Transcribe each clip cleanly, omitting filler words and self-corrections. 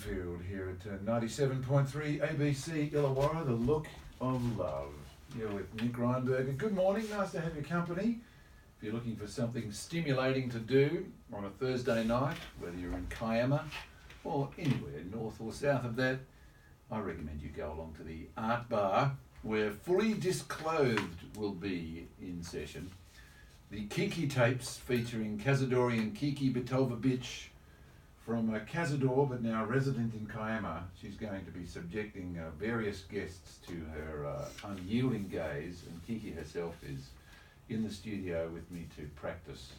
Field here at 97.3 ABC Illawarra, the look of love. Here with Nick Rheinberger. Good morning, nice to have your company. If you're looking for something stimulating to do on a Thursday night, whether you're in Kiama or anywhere north or south of that, I recommend you go along to the Art Bar, where Fully Disclothed will be in session. The Kiki tapes featuring Cazadorian Kiki Bittovabitsch from Cazador, but now resident in Kiama. She's going to be subjecting various guests to her unyielding gaze, and Kiki herself is in the studio with me to practice.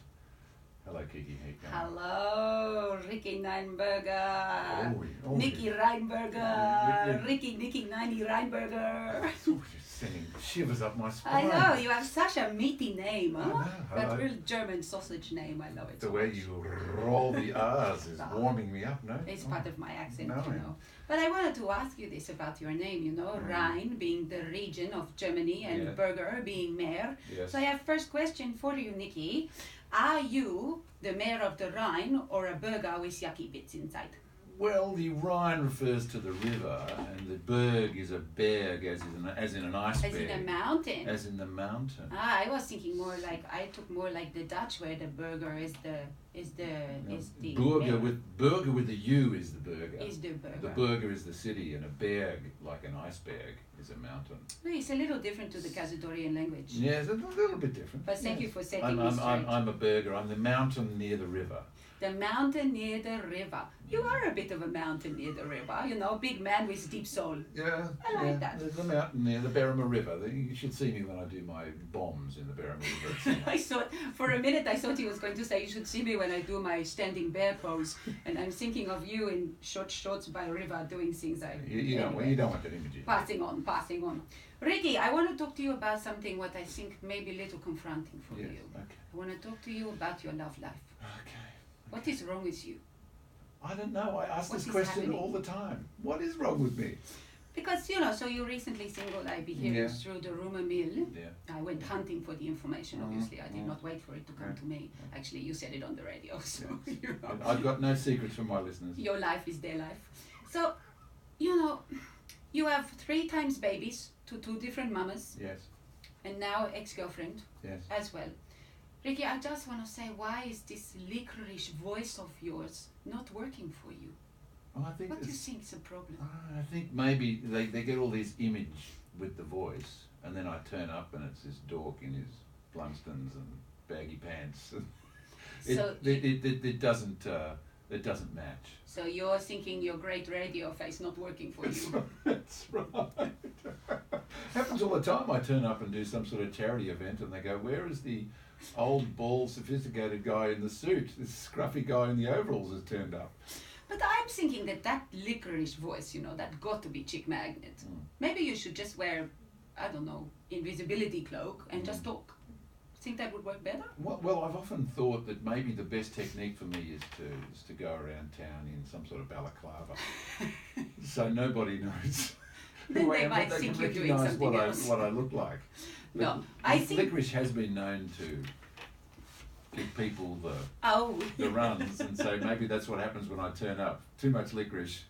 Hello, Kiki. How you going? Hello, Nicky Rheinberger. Oh, Nicky Rheinberger. Nicky Rheinberger. Just sending shivers up my I spine. know, you have such a meaty name, huh? I know. That real German sausage name, I love it. The so way much. you roll the R's is warming me up, no? It's part of my accent, No, you know. But I wanted to ask you this about your name, you know, Rhine being the region of Germany and Yeah. Berger being mayor. Yes. So I have first question for you, Nicky. Are you the mayor of the Rhine or a burger with yucky bits inside? Well, the Rhine refers to the river, and the Berg is a berg, as in an iceberg. As in a mountain? As in the mountain. I was thinking more like, I took more like the Dutch, where the burger is the Burger with the U is the burger. Is the burger. The burger is the city, and a berg, like an iceberg, is a mountain. It's a little different to the Cazadorian language. Yeah, it's a little bit different. But thank you for setting I'm, me I'm, straight. I'm a berger. I'm the mountain near the river. The mountain near the river. You are a bit of a mountain near the river, you know, big man with deep soul. Yeah, I like that. There's a mountain near the Berrima River. You should see me when I do my bombs in the Berrima River. I thought, for a minute, I thought he was going to say, you should see me when I do my standing bear pose. And I'm thinking of you in short shorts by a river doing things like You don't want that image. Passing on. Ricky, I want to talk to you about something what I think may be a little confronting for you. Okay. I want to talk to you about your love life. Okay. What is wrong with you? I don't know. I ask What this is question happening? all the time. What is wrong with me? Because, you know, so you're recently single, I behaved Yeah. through the rumor mill. Yeah. I went hunting for the information, obviously. I did not wait for it to come to me. Actually, you said it on the radio, so, you know. I've got no secrets from my listeners. Your life is their life. So, you know, you have 3 times babies to 2 different mamas, Yes. and now ex-girlfriend Yes. as well. Ricky, I just want to say, why is this licorice voice of yours not working for you? Well, I think What do you it's- think is the problem? I think maybe they get all this image with the voice, and then I turn up and it's this dork in his Blumstons and baggy pants. So It doesn't match. So you're thinking your great radio face not working for you. That's right. Happens all the time. I turn up and do some sort of charity event, and they go, "Where is the old, bald, sophisticated guy in the suit? This scruffy guy in the overalls has turned up." But I'm thinking that licorice voice, you know, that got to be chick magnet. Maybe you should just wear, I don't know, invisibility cloak and just talk. Think that would work better? Well, I've often thought that maybe the best technique for me is to go around town in some sort of balaclava, so nobody knows. Then who I they am, might but think can you're doing recognise something else. what I look like. No, But I think... licorice has been known to give people Oh, the runs, and so maybe that's what happens when I turn up. Too much licorice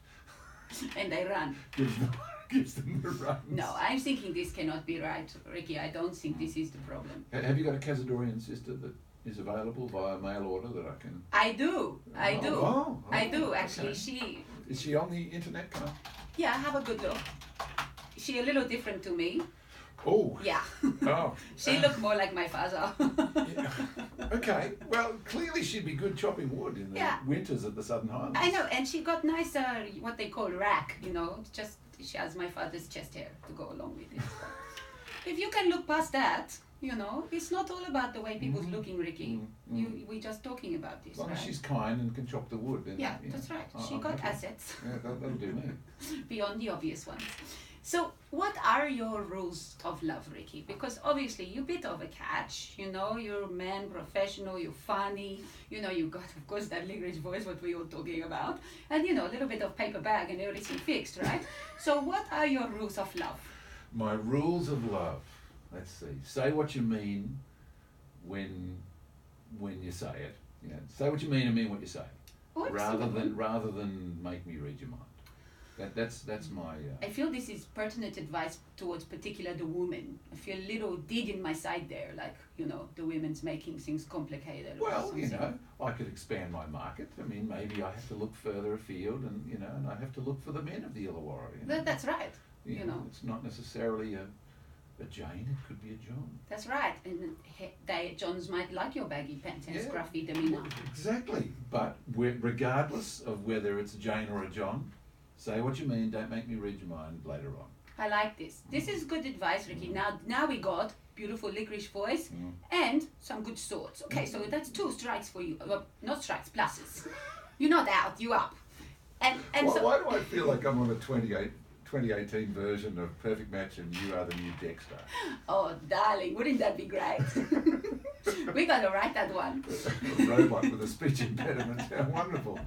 and they run. gives them the runs. No, I'm thinking this cannot be right, Ricky. I don't think this is the problem. Have you got a Cazadorian sister that is available via mail order that I can? I do. I do, actually. Okay. Is she on the internet? Can I? Yeah, have a good look. She a little different to me. Oh. Yeah. Oh. She looked more like my father. Yeah. Okay. Well, clearly she'd be good chopping wood in the Yeah. winters at the Southern Highlands. I know, and she got nice, what they call rack, you know, just she has my father's chest hair to go along with it. If you can look past that, you know, it's not all about the way people's looking, Ricky. We're just talking about this, As long right? as she's kind and can chop the wood. Then, Yeah, that's right. She I'm got happy. assets Yeah, that'll do me. beyond the obvious ones. So what are your rules of love, Ricky? Because obviously you're a bit of a catch, you know, you're a man, professional, you're funny, you know, you got, of course, that licorice voice, what we were talking about, and, you know, a little bit of paper bag and everything fixed, right? So what are your rules of love? My rules of love. Let's see. Say what you mean when you say it. Yeah. Say what you mean and mean what you say. Oh, rather than make me read your mind. That's my. I feel this is pertinent advice towards particular the women. I feel a little dig in my side there, like, the women's making things complicated. Well, I could expand my market. I mean, maybe I have to look further afield, and I have to look for the men of the Illawarra. That's right. It's not necessarily a Jane. It could be a John. That's right. And Johns might like your baggy pants and scruffy demeanour. Exactly. But regardless of whether it's a Jane or a John, say what you mean. Don't make me read your mind later on. I like this. This is good advice, Ricky. Now we got beautiful licorice voice and some good swords. Okay, so that's 2 strikes for you. Well, not strikes, pluses. You're not out, you're up. And so why do I feel like I'm on the 2018 version of Perfect Match and You Are the New Dexter? Oh, darling, wouldn't that be great? We got to write that one. A robot with a speech impediment. How wonderful.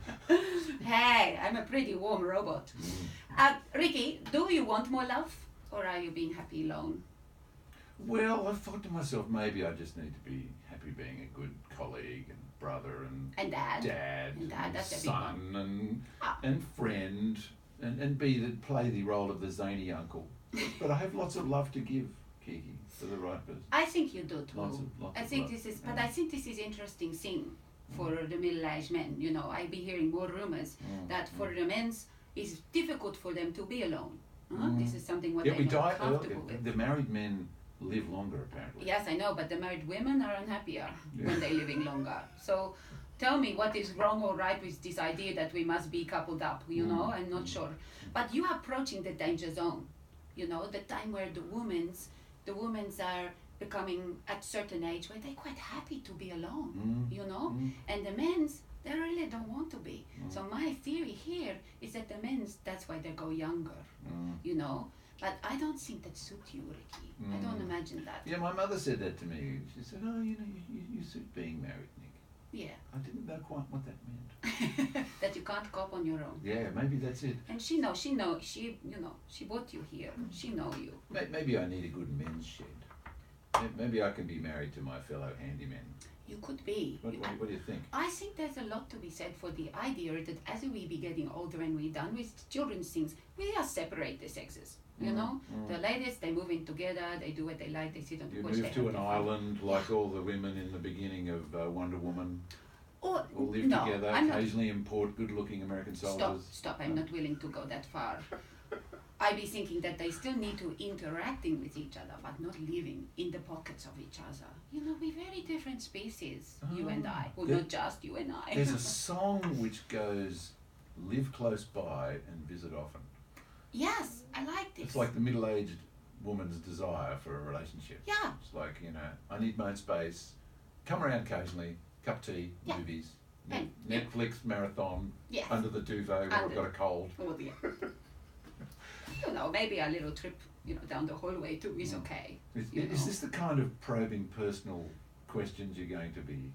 Hey, I'm a pretty warm robot. Ricky, do you want more love, or are you being happy alone? Well, I thought to myself, maybe I just need to be happy being a good colleague and brother and dad. And that's son and friend and play the role of the zany uncle. But I have lots of love to give, Kiki, for the right person. I think you do too. Lots of I think love. this is, but I think this is interesting thing for the middle-aged men. I've been hearing more rumors that for the men it's difficult for them to be alone. This is something what they're not comfortable with. The married men live longer, apparently. Yes, I know, but the married women are unhappier when they're living longer. So tell me what is wrong or right with this idea that we must be coupled up, I'm not sure. But you are approaching the danger zone, the time where the women's are becoming at certain age where they're quite happy to be alone, and the men's, they really don't want to be. So my theory here is that the men's, that's why they go younger, But I don't think that suits you, Ricky. I don't imagine that. Yeah, my mother said that to me. She said, you suit being married, Nick. Yeah. I didn't know quite what that meant. That you can't cope on your own. Yeah, maybe that's it. And she brought you here. She know you. Maybe I need a good men's shed. Maybe I can be married to my fellow handyman. You could be. What do you think? I think there's a lot to be said for the idea that as we be getting older and we're done with children's things, we just separate the sexes. The ladies, they move in together, they do what they like, they sit on the porch. You move to an island like all the women in the beginning of Wonder Woman. Or live together, occasionally import good-looking American soldiers. Stop, I'm not willing to go that far. I be thinking that they still need to interacting with each other, but not living in the pockets of each other. We're very different species, you and I. Well, not just you and I. There's a song which goes, live close by and visit often. Yes, I like this. It's like the middle-aged woman's desire for a relationship. Yeah. It's like, I need my own space, come around occasionally, cup of tea, movies, Netflix marathon, under the duvet when I've got a cold. Oh dear. Maybe a little trip, down the hallway too is okay. Is this the kind of probing personal questions you're going to be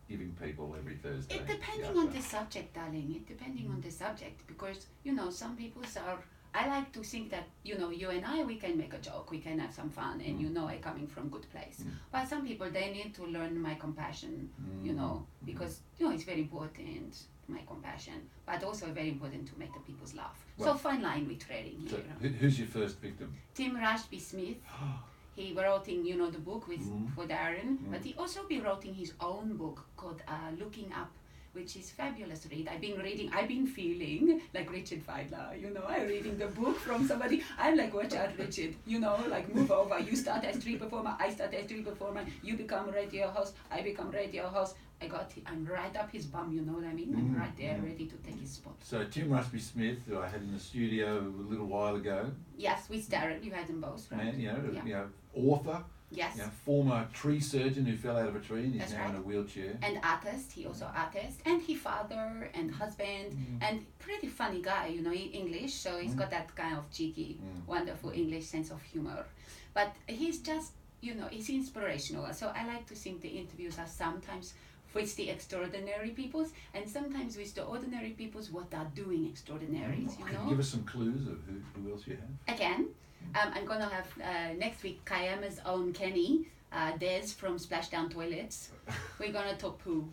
giving people every Thursday? It depending on the subject, darling. It depending on the subject, because some people are. I like to think that you and I, we can make a joke, we can have some fun, and I'm coming from good place. But some people, they need to learn my compassion, because it's very important, my compassion, but also very important to make the people's laugh. So fine line we're treading here. So who's your first victim? Tim Rashby-Smith. He wrote in, the book with for Darren, but he also be writing his own book called Looking Up, which is fabulous read. I've been feeling like Richard Feidler, I'm reading the book from somebody. I'm like, watch out, Richard, like move over. You start as street performer, I start as street performer, you become radio host, I become radio host. I'm right up his bum, you know what I mean? I'm right there, ready to take his spot. So Tim Rashby-Smith, who I had in the studio a little while ago. Yes, with Darren, you had them both, right? Author. Yes. Former tree surgeon who fell out of a tree and is now in a wheelchair. And artist, he also artist, and he father and husband, and pretty funny guy, he English, so he's got that kind of cheeky, wonderful English sense of humor. But he's just, he's inspirational. So I like to think the interviews are sometimes with the extraordinary peoples, and sometimes with the ordinary peoples what are doing extraordinaries, Can you give us some clues of who else you have? Again, I'm going to have next week Kayama's own Kenny, Des from Splashdown Toilets. We're going to talk poo.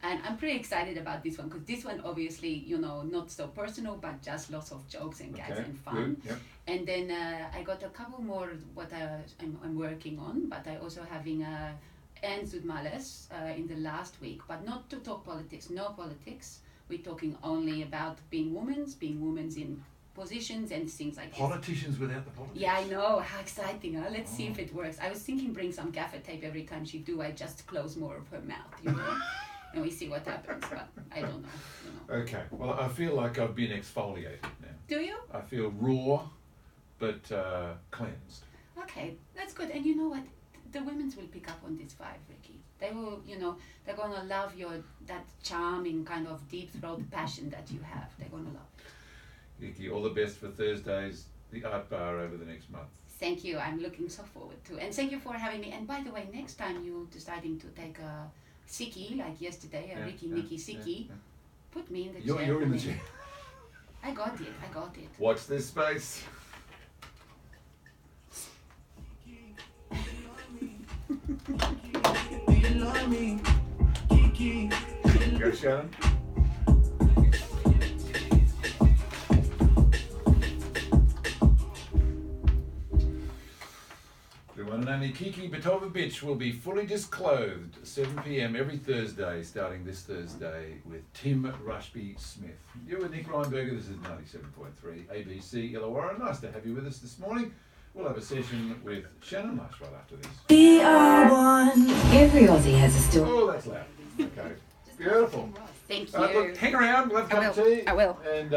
And I'm pretty excited about this one because this one obviously, you know, not so personal, but just lots of jokes and gags and fun. Good. Yep. And then I got a couple more what I'm working on, but I also having ends with malice in the last week, but not to talk politics, no politics. We're talking only about being women in positions and things like this. Politicians without the politics. Yeah, I know. How exciting, huh? Let's see if it works. I was thinking bring some gaffer tape every time she do. I just close more of her mouth, you know, and we see what happens, but I don't know, you know. Okay, well, I feel like I've been exfoliated now. Do you? I feel raw, but cleansed. Okay, that's good. And you know what? The women's will pick up on this vibe, Ricky. They will, you know, they're gonna love that charming kind of deep throat passion that you have. They're gonna love it. Kiki, all the best for Thursdays, the art bar over the next month. Thank you. I'm looking so forward to. And thank you for having me. And by the way, next time you're deciding to take a sickie like yesterday, a Ricky Nicky sickie, put me in the chair. You're in the chair. I got it. Watch this space. Go, Shannon. The one and only Kiki Bittovabitsch will be fully disclothed 7 p.m. every Thursday, starting this Thursday with Tim Rushby-Smith. You're with Nick Rheinberger. This is 97.3 ABC Illawarra. Nice to have you with us this morning. We'll have a session with Shannon Lush right after this. We are one. Every Aussie has a story. Oh, that's loud. Okay. Beautiful. Thank you. Look, hang around. We'll have a cup of tea. I will. And